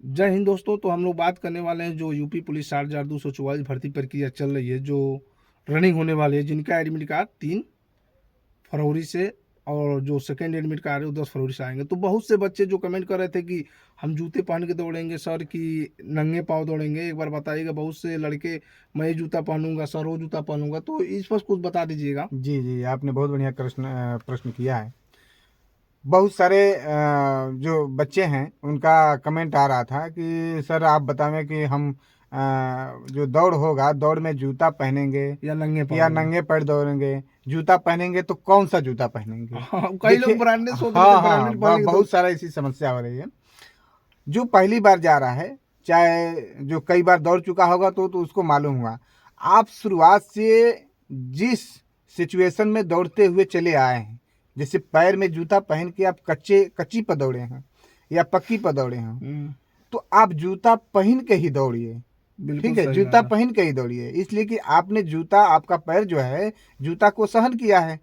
जय हिंद दोस्तों। तो हम लोग बात करने वाले हैं जो यूपी पुलिस 60,244 भर्ती प्रक्रिया चल रही है, जो रनिंग होने वाली है, जिनका एडमिट कार्ड 3 फरवरी से और जो सेकेंड एडमिट कार्ड है वो 10 फरवरी से आएंगे। तो बहुत से बच्चे जो कमेंट कर रहे थे कि हम जूते पहन के दौड़ेंगे सर कि नंगे पाँव दौड़ेंगे, एक बार बताइएगा। बहुत से लड़के मैं ये जूता पहनूंगा सर, वो जूता पहनूंगा, तो इस पर कुछ बता दीजिएगा। जी जी, आपने बहुत बढ़िया प्रश्न किया है। बहुत सारे जो बच्चे हैं उनका कमेंट आ रहा था कि सर आप बतावें कि हम जो दौड़ होगा, दौड़ में जूता पहनेंगे या नंगे पाँव या दौड़ेंगे। नंगे पैर दौड़ेंगे। जूता पहनेंगे तो कौन सा जूता पहनेंगे? हाँ, कई लोग देखिए, ब्रांडेड सोच रहे थे, हाँ हाँ, ब्रांडेड पहनेंगे तो बहुत सारा ऐसी समस्या हो रही है। जो पहली बार जा रहा है, चाहे जो कई बार दौड़ चुका होगा तो उसको मालूम हुआ। आप शुरुआत से जिस सिचुएशन में दौड़ते हुए चले आए हैं, जैसे पैर में जूता पहन के आप कच्ची पर दौड़े हैं या पक्की पर दौड़े हैं, तो आप जूता पहन के ही दौड़िए। बिल्कुल ठीक है, सही जूता बात है। पहन के ही दौड़िए, इसलिए कि आपने जूता, आपका पैर जो है जूता को सहन किया है।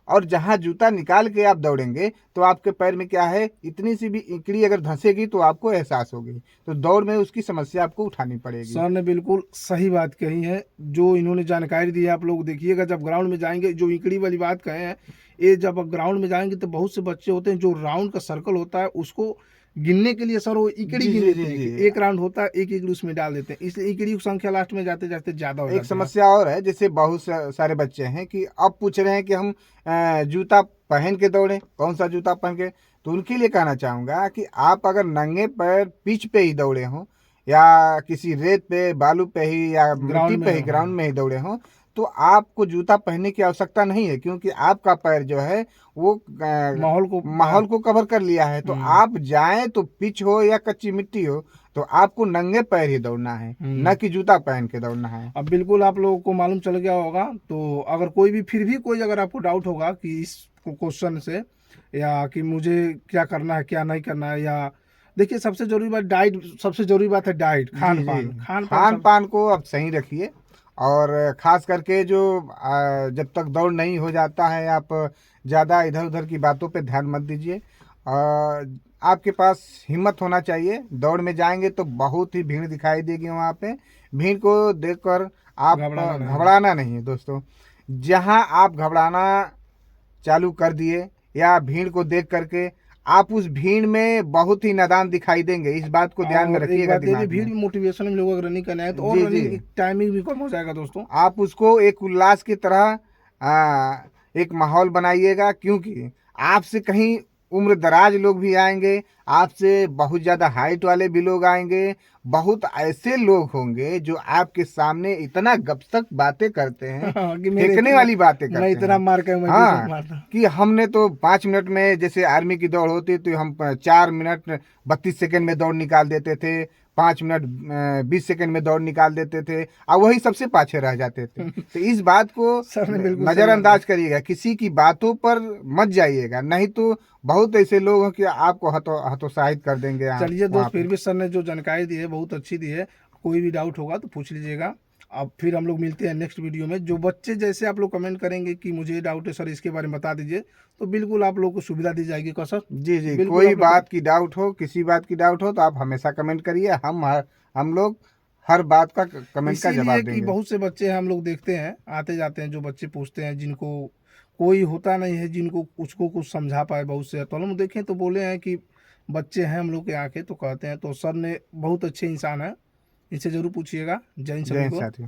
और जहां जूता निकाल के आप दौड़ेंगे तो आपके पैर में क्या है, इतनी सी भी इकड़ी अगर धंसेगी तो आपको एहसास होगी, तो दौड़ में उसकी समस्या आपको उठानी पड़ेगी। सर ने बिल्कुल सही बात कही है, जो इन्होंने जानकारी दी है। आप लोग देखिएगा, जब ग्राउंड में जाएंगे, जो इकड़ी वाली बात कहे हैं, ये जब आप ग्राउंड में जाएंगे तो बहुत से बच्चे होते हैं जो राउंड का सर्कल होता है उसको गिनने के लिए सर वो इकड़ी जी गिन जी जी लेते हैं जी, कि एक राउंड होता है, एक इकड़ी उसमें डाल देते हैं, इसलिए इकड़ी की संख्या लास्ट में जाते जाते ज्यादा हो एक जाती है। समस्या और है, जैसे बहुत सारे बच्चे हैं कि अब पूछ रहे हैं कि हम जूता पहन के दौड़े, कौन सा जूता पहन के। तो उनके लिए कहना चाहूंगा कि आप अगर नंगे पैर पिच पे ही दौड़े हों या किसी रेत पे, बालू पे ही या मिट्टी ग्राउंड में पे ही, हाँ। ग्राउंड में ही दौड़े हों, तो आपको जूता पहनने की आवश्यकता नहीं है, क्योंकि आपका पैर जो है वो माहौल को माहौल को कवर कर लिया है। तो हम्म आप जाएं तो पिच हो या कच्ची मिट्टी हो, तो आपको नंगे पैर ही दौड़ना है, न हम्म कि जूता पहन के दौड़ना है। अब बिल्कुल आप लोगों को मालूम चल गया होगा। तो अगर कोई भी फिर भी कोई अगर आपको डाउट होगा कि इस क्वेश्चन से, या कि मुझे क्या करना है क्या नहीं करना है, या देखिए, सबसे जरूरी बात डाइट, सबसे जरूरी बात है डाइट, जी खान जी, पान, खान पान खान सब। पान को आप सही रखिए। और खास करके जो जब तक दौड़ नहीं हो जाता है, आप ज़्यादा इधर उधर की बातों पे ध्यान मत दीजिए। आपके पास हिम्मत होना चाहिए। दौड़ में जाएंगे तो बहुत ही भीड़ दिखाई देगी वहाँ पे। भीड़ को देखकर आप घबराना नहीं है। घबराना नहीं है दोस्तों। जहाँ आप घबराना चालू कर दिए या भीड़ को देख करके, आप उस भीड़ में बहुत ही नादान दिखाई देंगे। इस बात को ध्यान में और एक रखिएगा बात ये भी, दिमाग भीड़ में। भी मोटिवेशन में लोग अगर रनिंग करने आए तो और जी जी, रनिंग टाइमिंग भी कम हो जाएगा दोस्तों। आप उसको एक उल्लास की तरह एक माहौल बनाइएगा, क्योंकि आपसे कहीं उम्र दराज लोग भी आएंगे, आपसे बहुत ज़्यादा हाइट वाले भी लोग आएंगे। बहुत ऐसे लोग होंगे जो आपके सामने इतना गपशप बातें करते हैं, हाँ, कि मेरे फेंकने इतना, वाली बातें मैं करते इतना हैं। मार के मैं भी इतना हाँ, मारता। कि हमने तो 5 मिनट में, जैसे आर्मी की दौड़ होती तो हम 4 मिनट 32 सेकंड में दौड़ निकाल देते थे, 5 मिनट 20 सेकंड में दौड़ निकाल देते थे, और वही सबसे पाछे रह जाते थे। तो इस बात को सर ने बिल्कुल सही बात नज़रअंदाज कही। करिएगा, किसी की बातों पर मत जाइएगा, नहीं तो बहुत ऐसे लोग हैं कि आपको हतोत्साहित कर देंगे यहाँ चलिए वहाँ दोस्त, पे। फिर भी सर ने जो जानकारी दी है बहुत अच्छी दी है। कोई भी डाउट होगा तो पूछ लीजिएगा। अब फिर हम लोग मिलते हैं नेक्स्ट वीडियो में। जो बच्चे जैसे आप लोग कमेंट करेंगे कि मुझे ये डाउट है सर, इसके बारे में बता दीजिए, तो बिल्कुल आप लोग को सुविधा दी जाएगी। का सर जी जी, बिल्कुल कोई आप लोग बात की डाउट हो, किसी बात की डाउट हो, तो आप हमेशा कमेंट करिए। हम लोग हर बात का कमेंट का इसीलिए जवाब कि देंगे। बहुत से बच्चे हम लोग देखते हैं आते जाते हैं, जो बच्चे पूछते हैं, जिनको कोई होता नहीं है जिनको कुछ समझा पाए। बहुत से तो हम देखें तो बोले हैं कि बच्चे हैं हम लोग के आके, तो कहते हैं। तो सर ने बहुत अच्छे इंसान है, इनसे जरूर पूछिएगा। जय हिंद जय सभी हिंद को। साथियों।